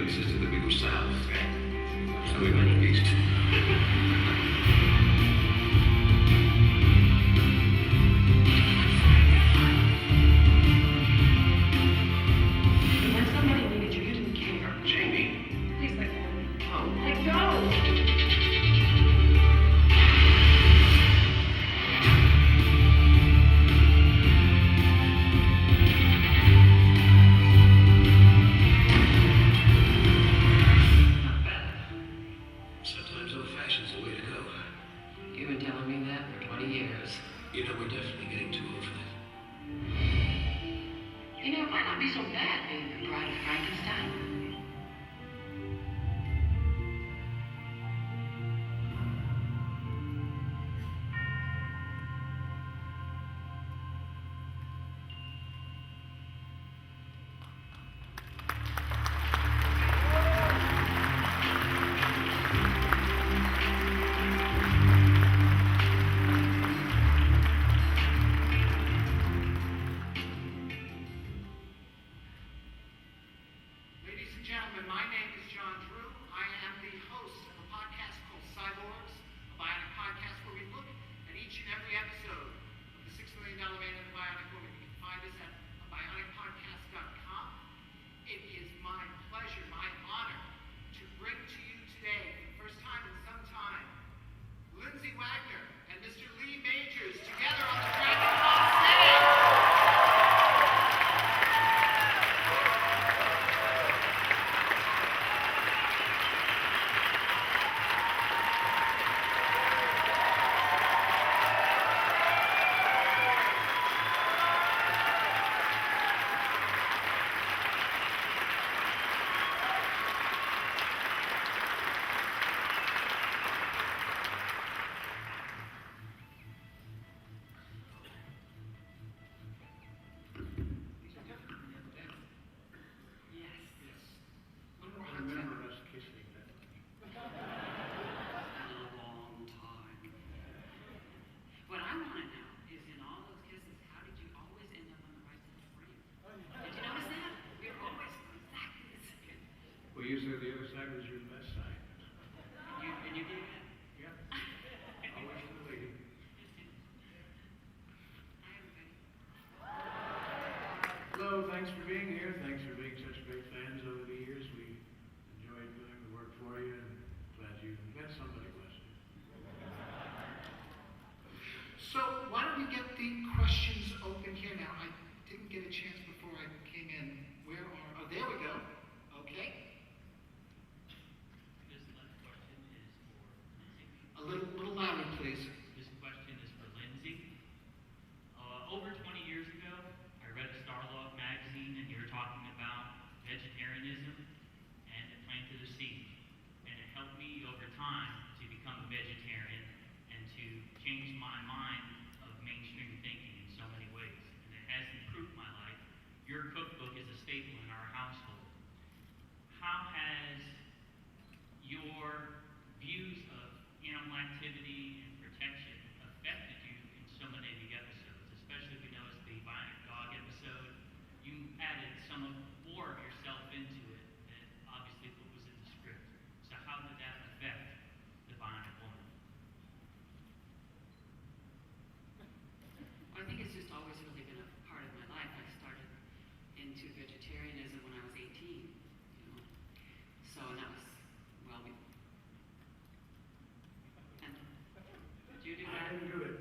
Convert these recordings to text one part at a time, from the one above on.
insisted that we go south. So we went east. When somebody needed you, you didn't care. Jamie. Please let go. Oh. Let go! Not bad. Sometimes old fashioned's the way to go. You've been telling me that for 20 years. You know, we're definitely getting too old for that. You know, it might not be so bad being the bride of Frankenstein. Ladies and gentlemen, my name is John Drew. I am the host of a podcast called Cyborgs, a Bionic podcast where we look at each and every episode of the $6 Million Man and the Bionic Woman. You can find us at bionicpodcast.com. It is my pleasure, my honor, to bring to you today, for the first time in some time, Lindsay Wagner and Mr. Lee Majors together on the Dragon Ball stage. I remember us kissing that a long time. What I want to know is, in all those kisses, how did you always end up on the right side of the frame? Did you notice that? You're always exactly the same. Well, usually the other side was your best side. And you did that? Yeah. Always the lead. I am ready. Hello, thanks for being here. Thanks for being such great fans over the years. We enjoyed doing the work for you, and glad you met somebody, bless you. So why don't we get the questions open here now? I didn't get a chance before I came in. Where are, oh, there we go. Okay. This next question is for Lindsay. A little louder, please. This question is for Lindsay. Over 20 years ago, I read a Starlog magazine, and you were talking about vegetarianism, and it planted a seed. And it helped me over time to become a vegetarian and to change my mind of mainstream thinking in so many ways. And it has improved my life. Your cookbook is a staple in our household. How has your views of animal activity and protection affected you in so many of the episodes? Especially if we noticed the Bionic Dog episode, you added some more of yourself into it than obviously what was in the script. So how did that affect the Bionic Woman? I think it's just always really been a part of my life. I started into vegetarianism when I was 18, you know. So, and that was, well, and did you do I that? didn't do it.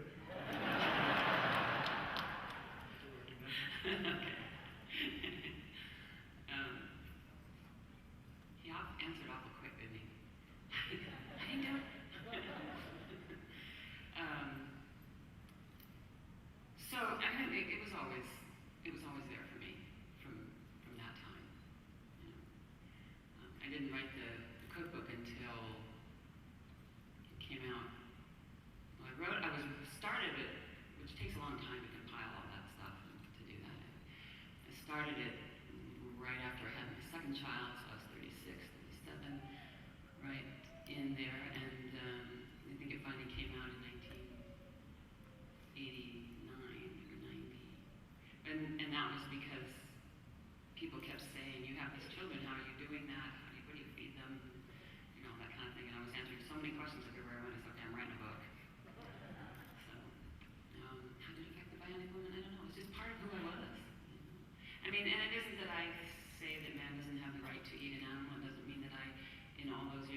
He answered awful quick, didn't he? I didn't do it. So I mean, it was always there for me from that time. You know, I didn't write the cookbook until it came out. Well, I started it, which takes a long time to compile all that stuff and to do that. I started it right after I had my second child, so I was 36, 37, right in there, and I think it finally came out in 1989 or 90. And that was because people kept saying, you have these children, how are you doing that? How do you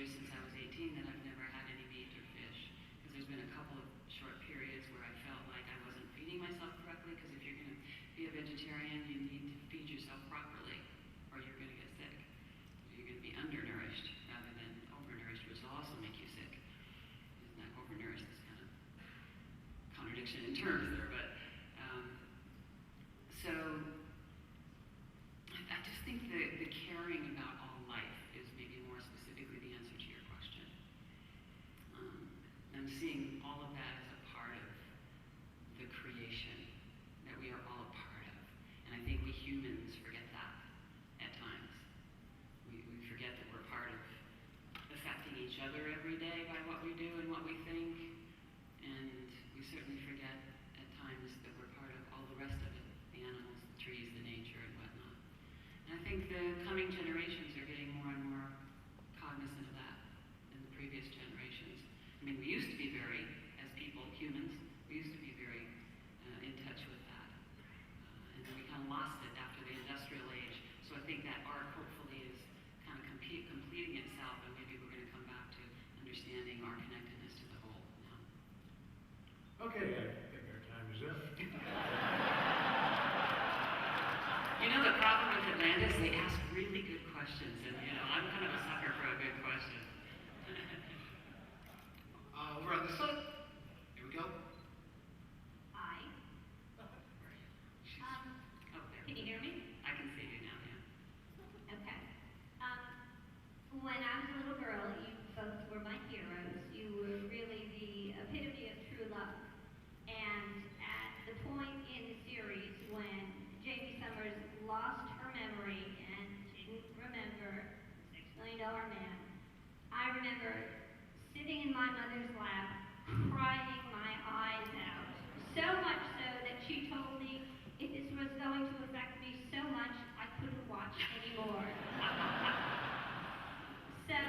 years since I was 18 that I've never had any meat or fish. Because there's been a couple of short periods where I felt like I wasn't feeding myself correctly, because if you're going to be a vegetarian, you need to feed yourself properly, or you're going to get sick. You're going to be undernourished rather than overnourished, which will also make you sick. Isn't that overnourished? This kind of contradiction in terms there, but so I just think the caring about all life is maybe more specifically the answer to your question. I'm seeing all of that as a part of the creation that we are all a part of. And I think we humans forget that at times. We forget that we're part of affecting each other every day by what we do and what we think. And we certainly forget at times that we're part of all the rest of it, the animals, the trees, the nature, and whatnot. And I think the coming generations are getting more and more cognizant of that than the previous generations. I mean, we used to be very, as people, humans, we used to be very in touch with that. And then we kind of lost it after the industrial age. So I think that arc hopefully is kind of completing itself, and maybe we're going to come back to understanding our connectedness to the whole now. Okay, I think our time is up. You know, the problem with Atlanta is they ask really good questions, and you know, I'm kind of a sucker for a good question. Over on this side. Here we go. Hi. She's up there. Can you hear me? I can see you now, yeah. Okay. When I was a little girl, you folks were my heroes. You were really the epitome of true love. And at the point in the series when Jamie Summers lost her memory and didn't remember $6 Million Man, I remember sitting in my mother's lap, crying my eyes out. So much so that she told me if this was going to affect me so much, I couldn't watch anymore. So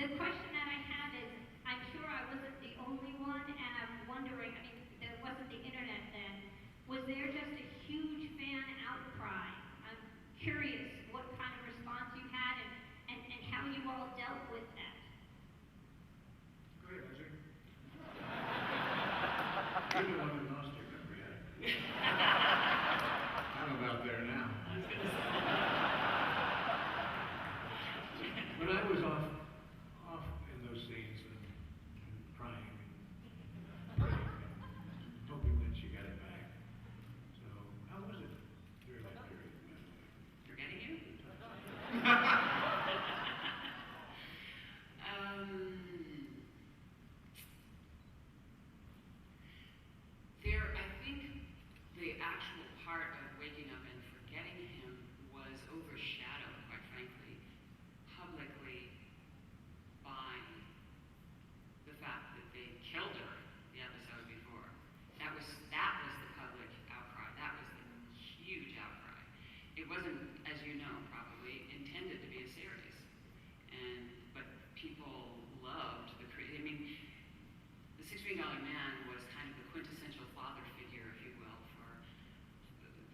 the question that I have is, I'm sure I wasn't the only one, and I'm wondering, I mean, there wasn't the internet then. Was there just a huge fan outcry? I'm curious what kind of response you had and how you all dealt with that. Go ahead, Lindsay. You're the one who lost your memory, I'm about there now. When I was off in those scenes and crying and praying and hoping that she got it back. So, how was it during that period? Forgetting you? I think the actual part of waking up and forgetting him was overshadowed, quite frankly, publicly by the fact that they killed her the episode before. That was the public outcry. That was the huge outcry. It wasn't, as you know, probably intended to be a series, but people loved the I mean, the $6 Million Man was kind of the quintessential father figure, if you will, for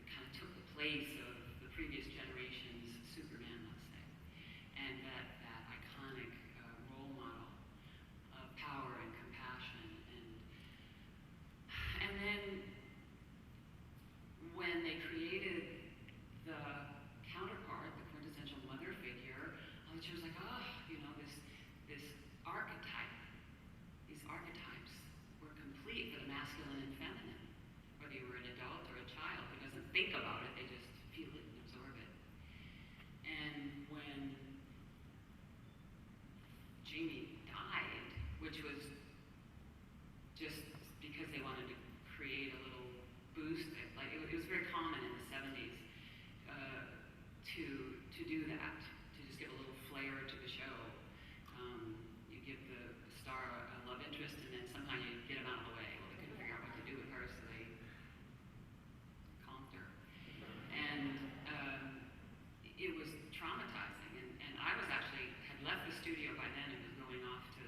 kind of took the place of the previous generation's Superman, let's say, and that iconic role model of power and compassion, and then when they created the counterpart, the quintessential mother figure, she was like, oh, you know, this archetype, these archetypes were complete for the masculine and feminine. Whether you were an adult or a child who doesn't think about it, they just feel it and absorb it. And when Jamie died, which was just because they wanted to create a little boost, like it was very common in the 70s to do that, to just give a little flair to the show. You give the star a love interest, and then somehow you get him out of the way. Well, they couldn't figure out what to do with her, so they calmed her. And it was traumatizing. And I was actually, had left the studio by then and was going off to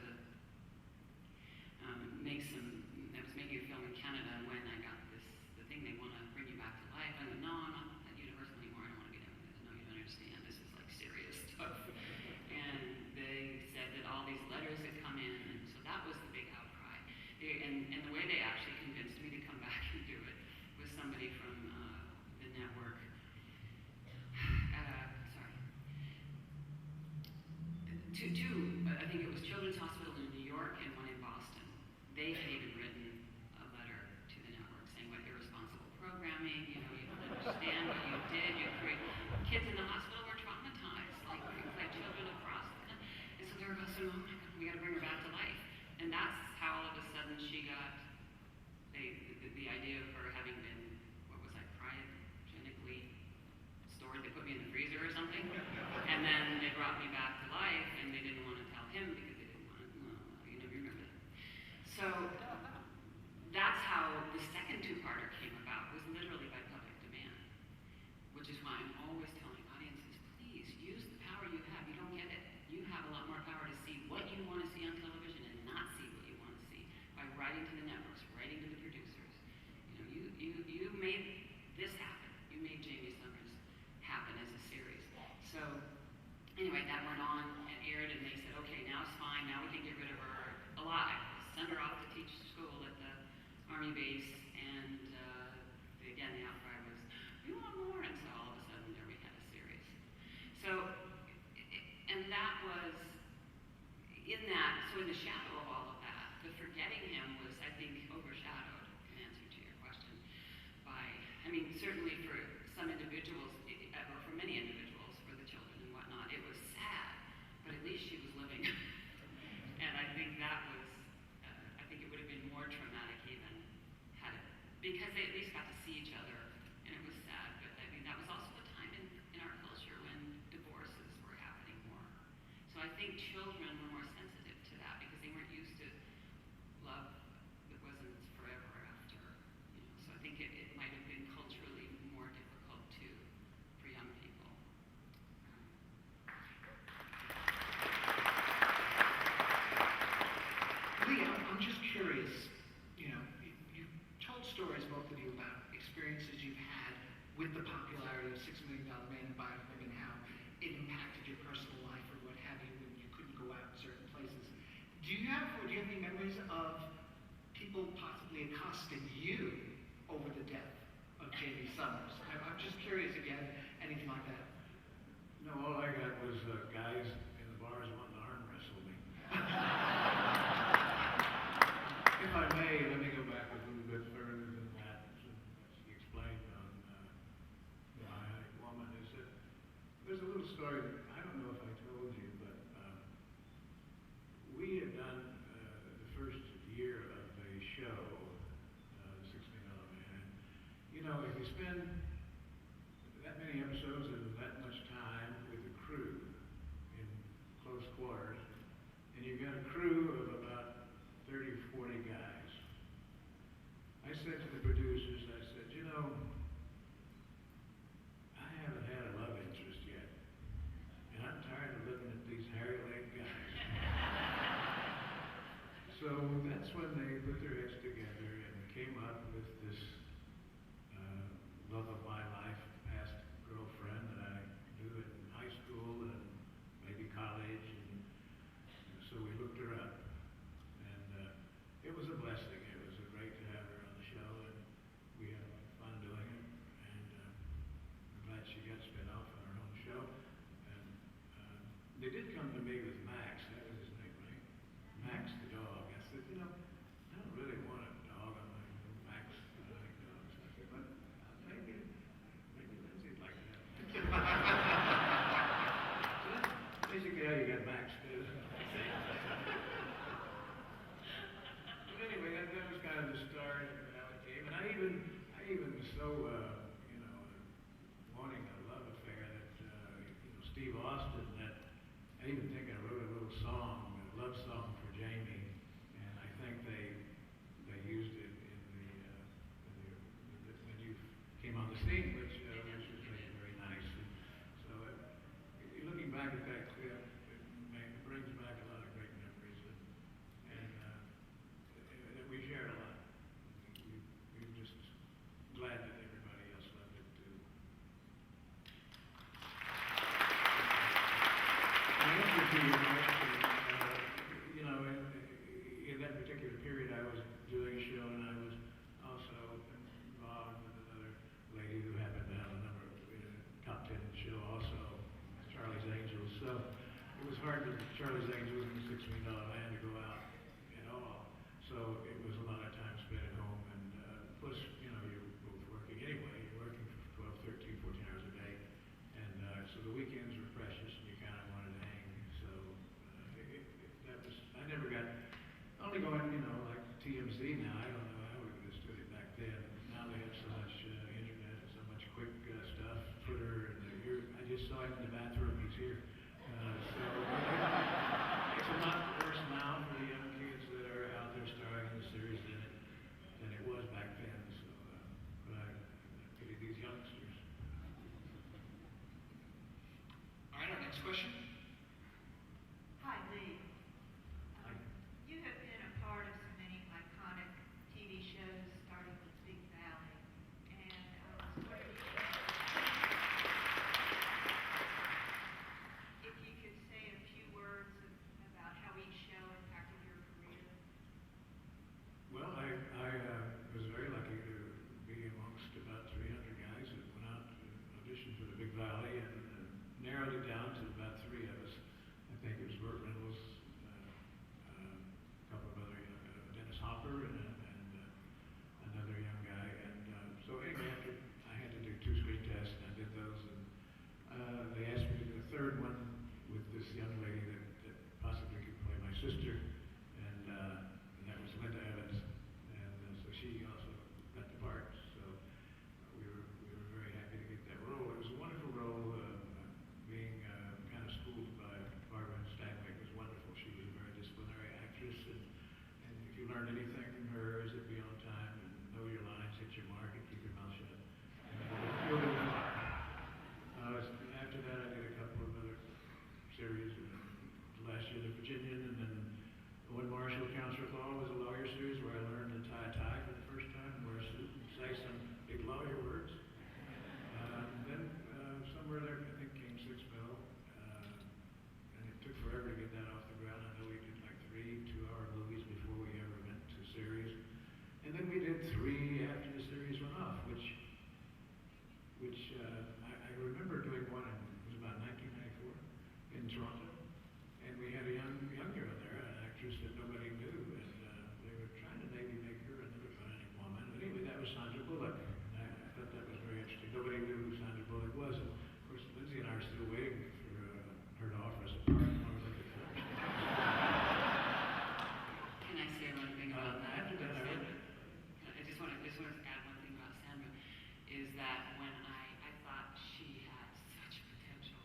I was making a film in Canada when I got the thing, they want to bring you back to life. I went, no, I'm not at Universal anymore, I don't want to be there. No, you don't understand, this is like serious stuff. And they said that all and the way they actually convinced me to come back and do it was somebody from the network. I think it was Children's Hospital in New York and one in Boston. They had even written a letter to the network saying what irresponsible programming, you don't understand what you did. You create kids in the hospital were traumatized, like children across the country. And so they were saying, oh my God, we got to bring her back to life. And that's how all of a sudden she got the idea of her having been, what was I, cryogenically stored. They put me in the freezer or something. And then they brought me back to life, and they didn't want to tell him because they didn't want to, you remember that. So that's how the second two-parter came about, was literally by public demand, which is why I'm always telling audiences, please use the power you have. You don't get it. You have a lot more power to see what you want to see on television and not see what you want to see by writing to the networks, writing to the producers. You made this happen. You made Jamie Summers happen as a series. So anyway, that went on and aired, and they said, okay, now it's fine. Now we can get rid of her alive. Send her off to teach school at the Army base, and again, the outcry was, we want more, and so all of a sudden there we had a series. So, and that was, so in the shadow of all of that, the forgetting him was, I think, overshadowed, in answer to your question, by, certainly for some individuals, or for many individuals, for the children and whatnot, it was sad, but at least she was living. And I think that was, I think it would have been more traumatic even had it, because they at least got to see each other, and it was sad, but that was also a time in our culture when divorces were happening more. So I think children were more sensitive to that because they weren't used to love that wasn't forever after, So I think it might have been culturally more difficult too for young people. Leah, I'm just curious, you've told stories, both of you, about experiences you've had with the popularity of $6 Million Man and Bionic Women, how it impacted your personal life or what have you when you couldn't go out in certain places. Do you have any memories of people possibly accosting you over the death of Jamie Summers? I'm just curious if you had anything like that. No, all I got was guys in the bars wanting to arm wrestle me. If I may, let me go back a little bit further than that. She explained on Bionic Woman is that there's a little story that I don't know if I told you, but we had done the first year of a show, the $6 Million Man. If you spend that many episodes and that much time with the crew in close quarters, and you've got a crew of about 30 or 40 guys, I said to the producers, I said, I haven't had a love interest yet, and I'm tired of looking at these hairy-legged guys. So that's when they put their heads together and came up with this love of my life, past girlfriend that I knew in high school and maybe college, and so we looked her up, and it was a blessing. It was great to have her on the show, and we had fun doing it, and I'm glad she got spin off on her own show. And they did come to me with Max, that was his name, right? Max the dog. I said, I don't really want a dog on my Max. I like dogs. I said, but maybe Lindsay'd like that. So that's basically how you got Max. But anyway, that was kind of the start of how it came. And I even was so, wanting a love affair that, Steve Austin, that I even think I wrote a little song, a love song for Jamie, and I think they used it in when you came on the scene, which was very, very nice. And so looking back at that clip, it brings back a lot of great memories, and we shared a lot. We were just glad that everybody else loved it too. The answer to your question, in that particular period, I was doing hard for Charlie's Angels and the $6 Million Man to go out at all. So it was a lot of time spent at home, and plus, you know, you're both working anyway. You're working for 12, 13, 14 hours a day, and so the weekends were precious, and you kind of wanted to hang. So that was, I never got, only going, you know, like TMZ now. I don't know how we would have stood it back then. Now they have so much internet and so much quick stuff, Twitter, and I just saw it in the bathroom. He's here. So it's a lot worse now for the young kids that are out there starring in the series than it was back then. So, but I pity these youngsters. All right, our next question. Hi, Lee. You have been a part of so many iconic TV shows, starting with Big Valley, and I was wondering if you could say a few words about how each show impacted your career. Well, I was very lucky to be amongst about 300 guys that went out to audition for the Big Valley, and narrowed it down to about 3 of us. I think it was Burt Reynolds, a couple of other, Dennis Hopper, and another young guy. And so anyway, I had to do 2 screen tests, and I did those. And they asked me to do a third one with this young lady that possibly could play my sister, and that was Linda Evans. And so she also got the part. So we were very happy to get that role. It was a wonderful role. Being kind of schooled by Barbara Stanwyck was wonderful. She was a very disciplinary actress, and if you learned anything from her, is to be on time and know your lines, hit your mark, and keep your mouth shut. You'll do fine. After that, I did a couple of other series. Last year, The Virginian, and then Owen Marshall, Counselor Claw was a lawyer series where I learned to tie a tie for the first time, and wear a suit and say some big lawyer words. Then somewhere there, I think, came 6 Mil, and it took forever to get that off the ground. I know we did like 3 2-hour movies before we ever went to series, and then we did 3 after the series went off, which I remember doing one in, it was about 1994 in Toronto, and we had a young girl there, an actress that nobody knew, and they were trying to maybe make her another Bionic woman. But anyway, that was Sandra Bullock. I thought that was very interesting. Nobody knew who Sandra Bullock was. And of course, Lindsay and I are still waiting for her to offer us a part. Can I say one thing about that? After that, I just want to add one thing about Sandra, is that when I thought she had such potential,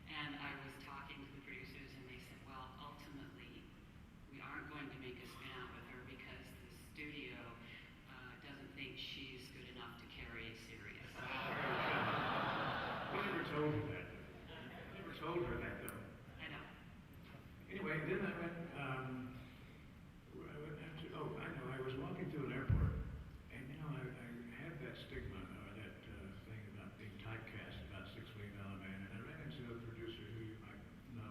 and I was talking to the producers, and they said, well, ultimately, we aren't going to make a spin out with her because the studio doesn't think she's good enough to carry a series. We never told her that. Never told her that, though. I know. Anyway, then I went I was walking through an airport, and I had that stigma, that thing about being typecast about $6 Million Man, and I ran into a producer who you might know,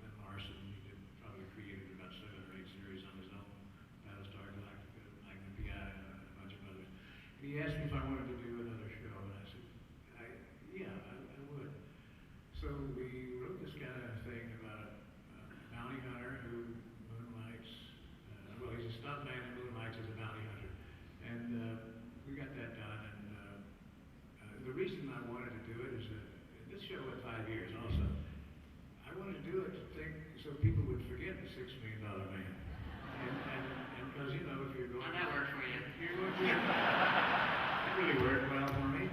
Glenn Larson. He probably created about 7 or 8 series on his own, Battlestar Galactica, Magnum P.I., and a bunch of others. And he asked me if I wanted to do another show, and I said, yeah, I would. So we wrote this kind of thing about a bounty hunter who moonlights. Well, he's a stuntman who moonlights as a bounty hunter. And we got that done. And the reason I wanted to do it is that this show went 5 years also. I wanted to do it so people would forget the $6 Million Man. And because, if you're going... How'd that work for you? That really worked well for me.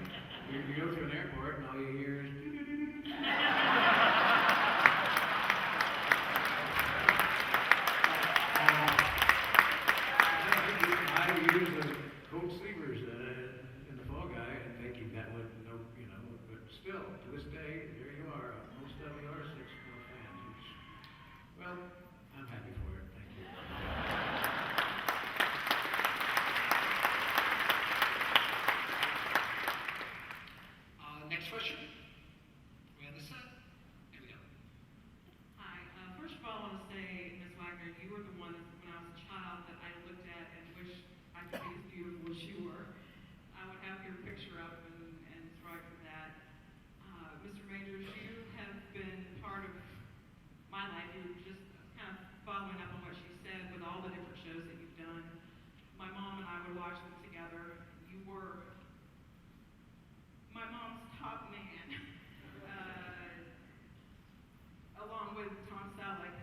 You go through an airport and all you hear is... I use the cold sleevers in the Fall Guy, and thinking that would, but still, to this day, there you are. Most of you are 6 Mil fans. Well, I'm happy for it. Thank you. Next question. We on this side? Here we go. Hi. First of all, I want to say, Ms. Wagner, you were the one that, when I was a child, that I looked at and wished I could be as beautiful as you were. I would have your picture up and strive for that. Mr. Majors, you have been part of my life, you were just kind of following up on what she said with all the different shows that you've done. My mom and I would watch them together. You were my mom's top man, along with Tom Selleck.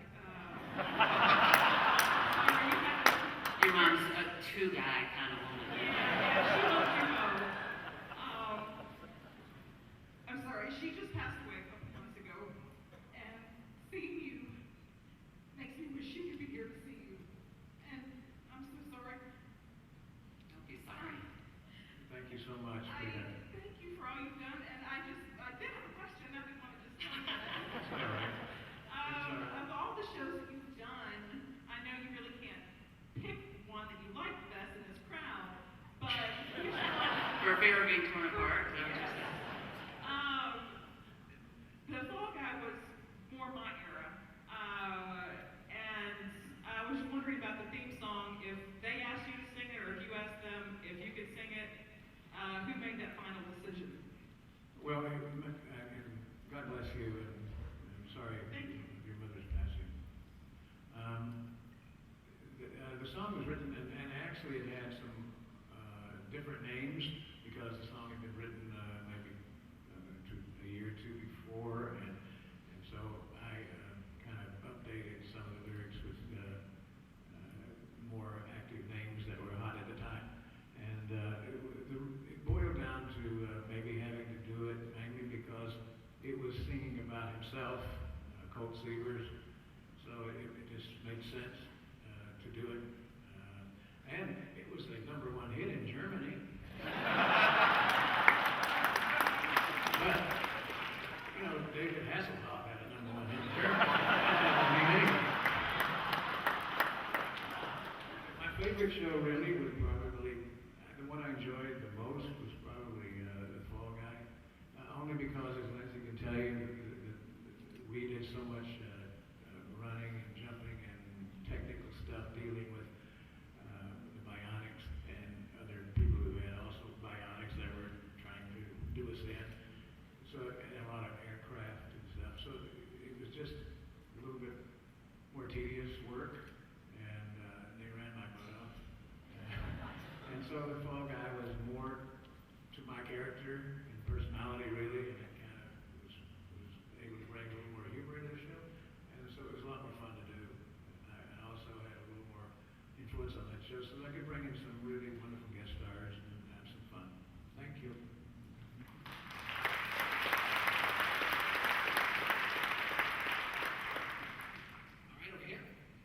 Your mom's a two-guy kind of woman. Yeah, she loves you both. I'm sorry, she just passed away a couple months ago, and seeing you makes me wish she could be here to see you. And I'm so sorry. Don't be sorry. Thank you so much for that. Thank you for all you've done, and I did have a question. I didn't want to just tell you that. It's all right. Of all the shows that you've done, I know you really can't pick one that you like the best in this crowd, but which one? For fear of being torn apart. Is that what you're saying? The Fall Guy was more my era, and I was just wondering about the theme song. If they asked you to sing it, or if you asked them if you could sing it, who made that final decision? Well, and God bless you, and I'm sorry of your mother's passing. The song was written, and actually it had some different names because the song had been written maybe a year or two before, and so I kind of updated some of the lyrics with more active names that were hot at the time, and it boiled down to maybe having to do it mainly because it was singing about himself, Colt Sievers, so it just made sense to do it. And it was a #1 hit in Germany. But, you know, David Hasselhoff had a #1 hit in Germany. I mean, anyway. My favorite show really was probably, the one I enjoyed the most was probably The Fall Guy. Only because, as Lindsay can tell you, we did so much running and jumping and technical stuff dealing with the Bionics and other people who had also Bionics that were trying to do us in. So, and a lot of aircraft and stuff. So it was just a little bit more tedious work, and they ran my butt off. And so The Fall Guy was more to my character and personality, really, and it kind of was able to bring a little more humor into the show, and so it was a lot more fun to do. I also had a little more influence on that show, so that I could bring in some really wonderful guest stars and have some fun. Thank you. All right, over here.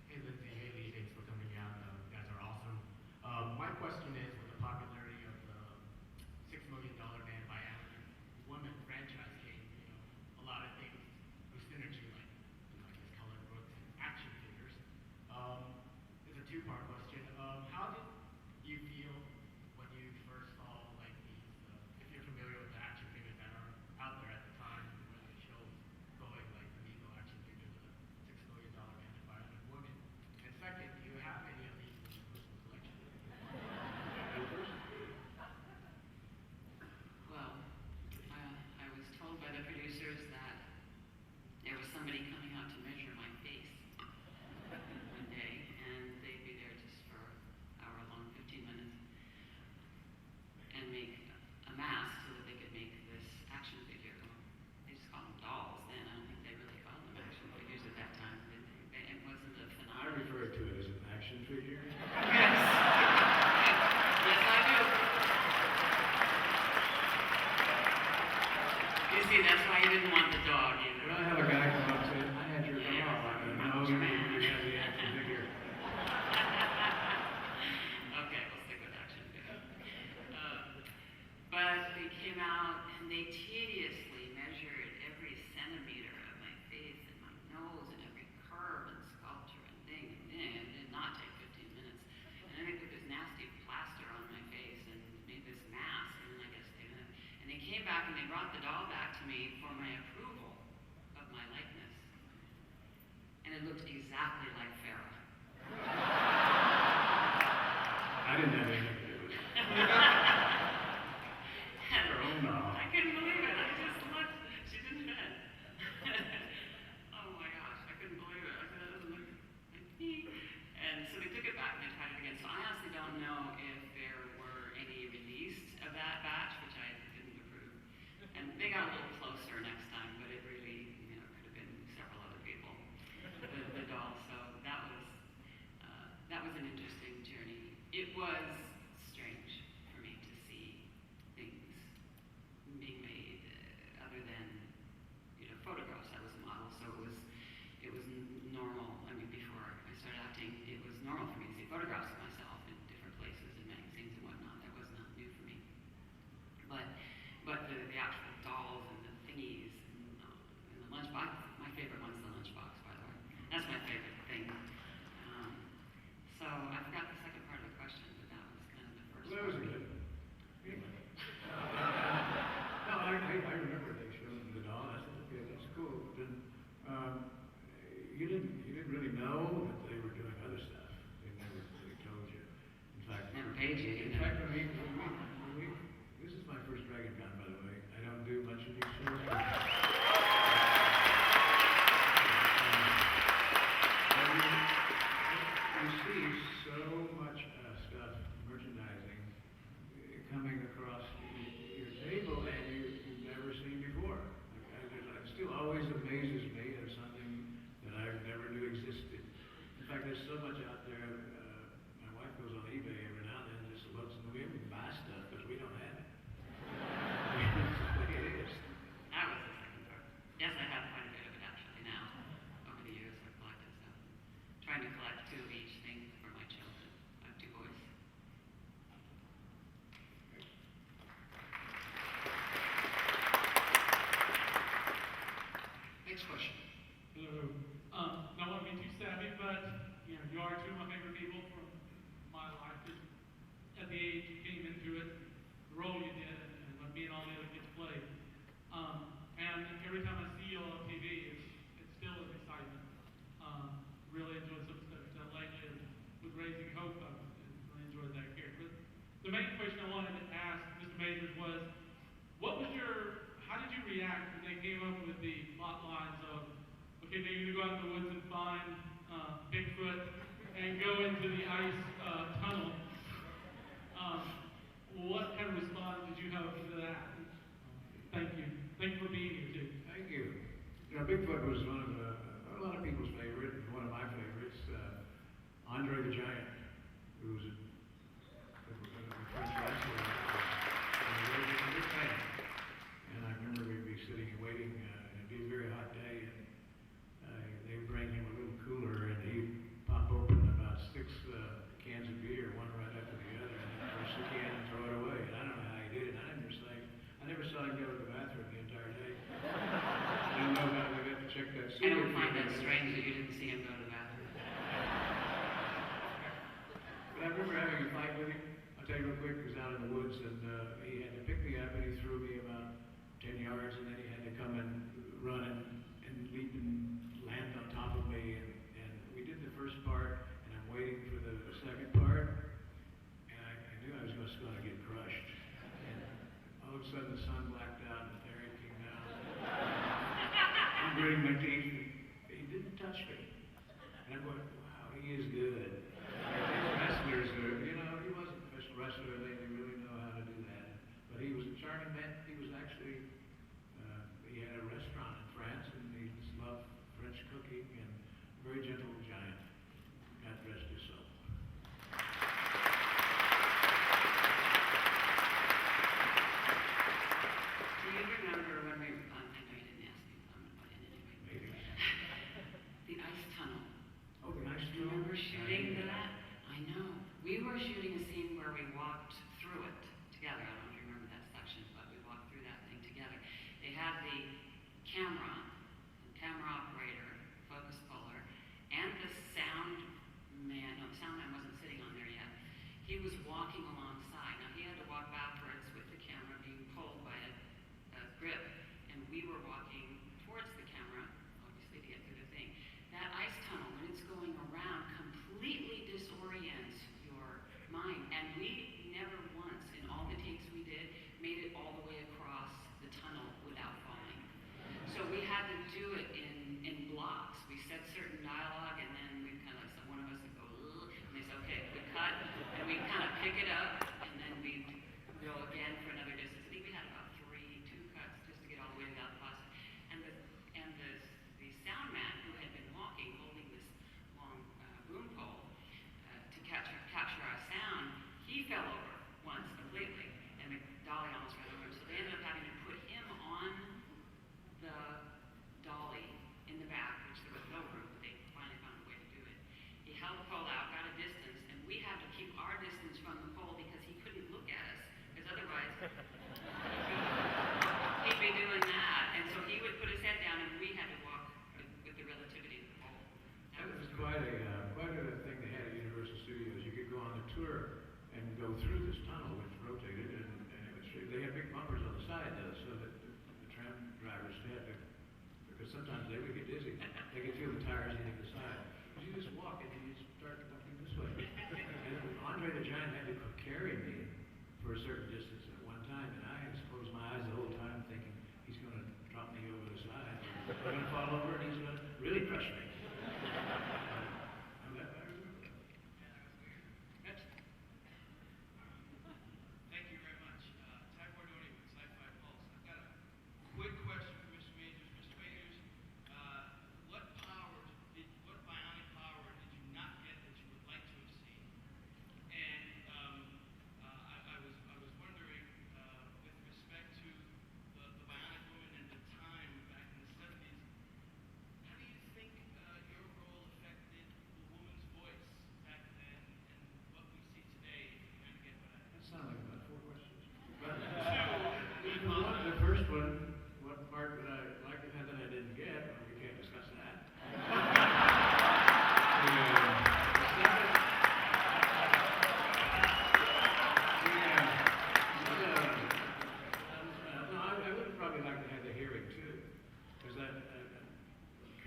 Hey, Lindsay, hey, Lee, thanks for coming out. You guys are awesome. My question is, with the popularity of the $6 Million Man Bionic Woman franchise came, a lot of things with synergy, like, I guess colored books and action figures. There's a two-part question. How did you feel when you first saw, like, these, if you're familiar with the action figures that are out there at the time when the show was going, like the Lego action figures of the $6 Million Man and Bionic Woman? And second, do you have any of these in your personal collection? Well, I was told by the producers that there was somebody coming out to measure my face one day, and they'd be there just for an hour long, 15 minutes, and make a mask so that they could make this action figure. They just called them dolls then. I don't think they really called them action figures at that time, did they? It wasn't a I phenomenon. refer to it as an action figure. Yes. Yes, I do. You see, that's why you didn't want the dog either. When I have a guy come up and say, I had your dog, I go, no, you have the action figure. Okay, we'll stick with action figure. But they came out and they tediously measured every centimeter of my face and my nose and every curve and sculpture and thing. And it did not take 15 minutes. And then they put this nasty plaster on my face and made this mask. And then I guess they came back and they brought the doll back to me for my approval of my likeness. And it looked exactly like Farrah. I didn't have anything to do with it. And Her own doll. I couldn't believe it. I just looked. She didn't fit. Oh my gosh, I couldn't believe so they took it back and they tried it again. So I honestly don't know if there were any released of that batch, which I didn't approve. And they got a little closer next time, but it really, could have been several other people, the dolls. So that was an interesting journey. It was strange for me to see things being made other than, photographs. I was a model, so it was normal. I mean, before I started acting, it was normal for me to see photographs of myself in different places and magazines and whatnot. That was not new for me. But the actual dolls and the thingies and the lunchbox. My favorite one's the lunchbox, by the way. That's my favorite thing. So I forgot the second part of the question, but that was kind of the first. Well, that was good. Anyway. No, I remember they showed the doll. I said, okay, that's cool. But you didn't really know that they were doing other stuff. They never really told you. In fact, Never paid you. In fact, when we this is my first Dragon Con, by the way. I don't do much of these shows. You see so much stuff, merchandising, coming across your table that you've never seen before. It still always amazes me as something that I never knew existed. In fact, there's so much out there. My wife goes on eBay every now and then and just looks, and we even buy stuff because we don't have it. That's the way it is. That was the second part. Yes, I have quite a bit of it actually now. Over the years, I've collected stuff. Trying to collect 2 of each thing for my children. I have 2 boys. Next question. Hello. Don't want to be too savvy, but you are 2 of my favorite people from my life. Just at the age you came into it, the role you did, and being all the other kids played. And every time I see you on TV, it's still an excitement. Really enjoyed some stuff you've done lately, and with Raising Hope, I really enjoyed that character. But the main question I wanted to ask Mr. Majors was, how did you react when they came up with the plot lines of, okay, they're going to go out in the woods and find Bigfoot and go into the ice tunnel? What kind of response did you have to that? Thank you. Thank you for being here, too. Thank you. Bigfoot was one of a lot of people's favorite, and one of my favorites. Andre the Giant, who was a French wrestler, was a big fan. And I remember we'd be sitting and waiting, and it'd be a very hot day, and they would bring him a little cooler, and he'd pop open about 6 cans of beer, one right after the other, and then crush the can and throw it away. And I don't know how he did it. I never saw him go to the bathroom the entire day. I don't know how we got to check that. I don't find that strange that you didn't see him go to the bathroom. But I remember having a fight with him. I'll tell you real quick, he was out in the woods, and he had to pick me up, and he threw me about 10 yards, and then he had to come and run and leap and land on top of me. And we did the first part, and I'm waiting for the second part, and I knew I was just going to get crushed. And all of a sudden, the sun blacked out, and there he came down. I'm gritting my teeth. He didn't touch me. And I'm going, wow, he is good. These wrestlers are, he wasn't a professional wrestler. They really know how to do that. But he was a charming man. He was actually, he had a restaurant in France, and he just loved French cooking, and very gentle giant. God rest his soul. Do you remember when we, I know you didn't ask me, but anyway. Maybe. The ice tunnel. Oh, the nice Do you remember shooting that? I know. We were shooting a scene where we walked through it together. I don't know if you remember that section, but we walked through that thing together. They had the camera operator, focus puller, and the we'd kind of pick it up, and then we'd go again for another distance. I think we had about two cuts just to get all the way without the bus. And the sound man who had been walking, holding this long boom pole to capture our sound, he fell over once completely, and the dolly almost ran over him. So they ended up having to put him on the dolly in the back, which there was no room, but they finally found a way to do it. He held the pole out, got a distance, and we had to keep our distance from the pole because he couldn't look at us, because otherwise he'd be doing that. And so he would put his head down, and we had to walk with the relativity of the pole. That was quite a thing they had at Universal Studios. You could go on the tour and go through this tunnel, which rotated, and it was, they had big bumpers on the side, though, so that the tram drivers had to, because sometimes they would get dizzy. They could feel the tires hitting the side. You just walk and you start walking this way. And Andre the Giant had to carry me for a certain distance at one time, and I just closed my eyes the whole time thinking he's going to drop me over the side. I'm going to fall over and he's going to really crush me. Thank you very much. Ty Bordoni with Sci-Fi Pulse. I've got a quick question for Mr. Majors. Mr. Majors, what bionic power did you not get that you would like to have seen? And I was wondering, with respect to the bionic woman and the time back in the 70s, how do you think your role affected the woman's voice back then and what we see today? If you kind of get what I That sounded like about 4 questions. The first one, what part would I like to have that I didn't get? Well, we can't discuss that. No, I would probably like to have the hearing too, because I'm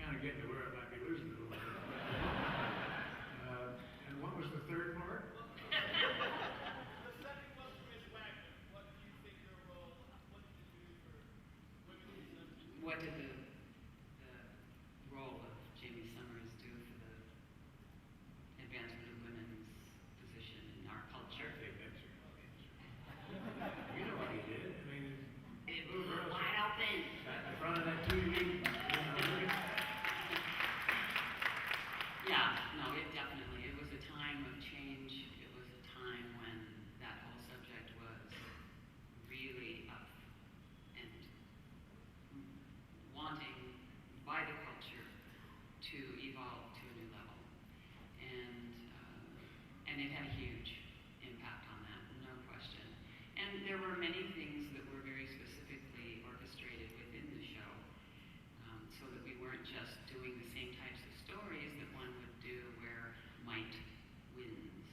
kind of getting to where I might be losing it a little bit. And what was the third part? The second was for Ms. Wagner. What do you think your role, what did you do for women? What did the role of Jamie Summers do for the advancement of women's position in our culture? I think that's your answer. You know what he did. I mean, It blew wide open. sat in front of that TV. Yeah, no, it definitely, it was a time of change. It was a time when that whole subject was really up and wanting by the culture to evolve to a new level. And it had a huge impact on that, no question. And there were many things that were very specifically orchestrated within the show, so that we weren't just doing the same types of stories that one would do where might wins.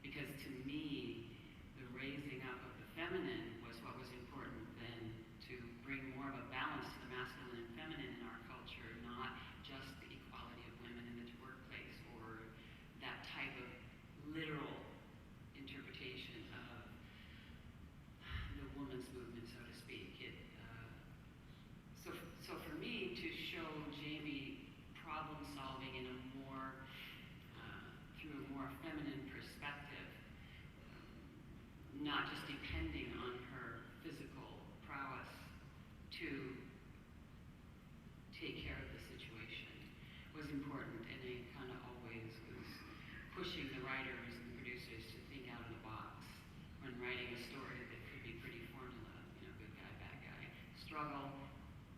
Because to me, the raising up of the feminine was what was important then, to bring more of a balance to the masculine and feminine in our culture, not just the equality of women in the workplace or that type of literal interpretation of the woman's movement, so to speak. So for me, to show Jamie problem solving in a more, through a more feminine perspective, not just depending on her physical prowess to take care of the situation, was important, and it kind of always was pushing the writers and the producers to think out of the box when writing a story that could be pretty formula, good guy, bad guy, struggle,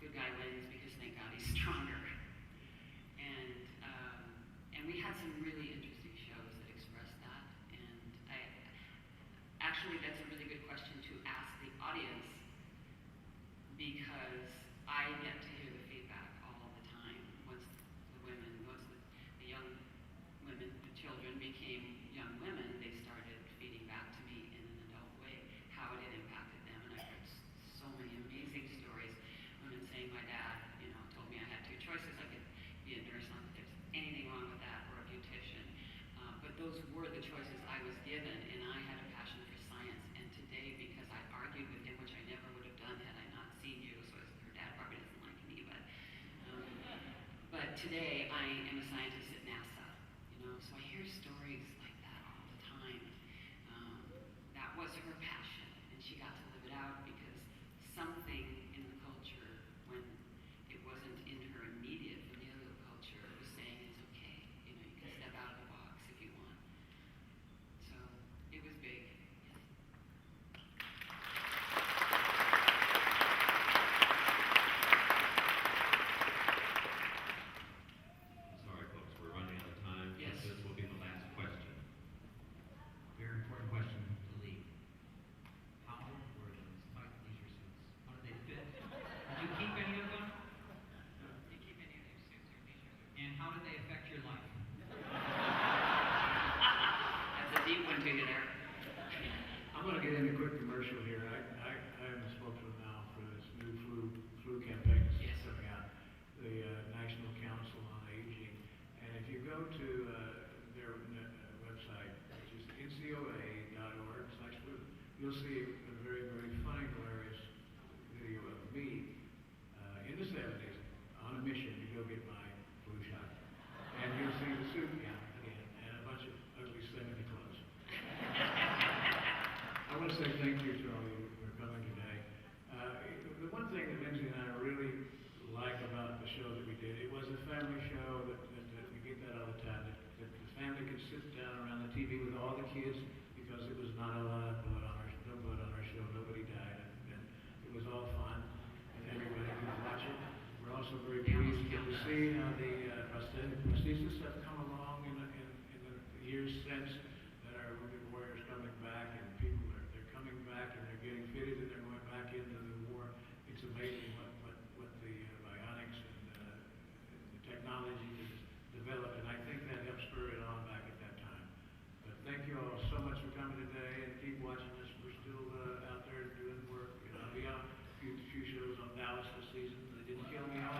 good guy wins because thank God he's stronger. And we had some really interesting shows that expressed that, and actually that's a really good question to ask the audience, because I get to hear the feedback all the time. Once the young women, the children became young women, they started feeding back to me in an adult way how it had impacted them, and I heard so many amazing stories. Women saying, my dad, told me I had 2 choices. I could be a nurse, not that there's anything wrong with that, or a beautician. But those were the choices I was given, and I had a passion for science. And today, because I argued with him, which I never would have done had I not seen you, so her dad probably doesn't like me, but today I am a scientist at NASA, so I hear stories like that all the time. was her passion, and she got to live it out because something in the culture, when it wasn't in her immediate familial culture, was saying it's okay. You know, you can step out of the box if you want. So it was big. Sorry, folks, we're running out of time. Yes. This will be the last question. Very important question to Lee. How were those tight leisure suits? How did they fit? Did you keep any of them? You keep any of your suits or t-shirts? And how did they affect your life? That's a deep one to you there. I'm going to get into a quick commercial here. I am the spokesman now for this new flu campaign that's Yes. coming out, the National Council on Aging. And if you go to their website, which is ncoa.org/flu, you'll see a very, very funny, hilarious video of me in the 70s on a mission to go get my flu shot. And you'll see the suit gown again and a bunch of ugly 70 clothes. I want to say thank you to all of you for coming today. The one thing that Lindsay and I really like about the show that we did, it was a family show that we get that all the time, that the family could sit down around the TV with all the kids because it was not a lot of blood on no blood on our show, nobody died, and it was all fun, and everybody could watch it. We're also very pleased to see how the prosthesis have come along in the years since, that our wounded warriors coming back, and people they're coming back and they're getting fitted and they're going back into the war. It's amazing what the Bionics and the technology has developed, and I think that helped spur it on back at that time. But thank you all so much for coming today, and keep watching us. We're still out there doing work. I'll be on a few shows on Dallas this season. They didn't kill me on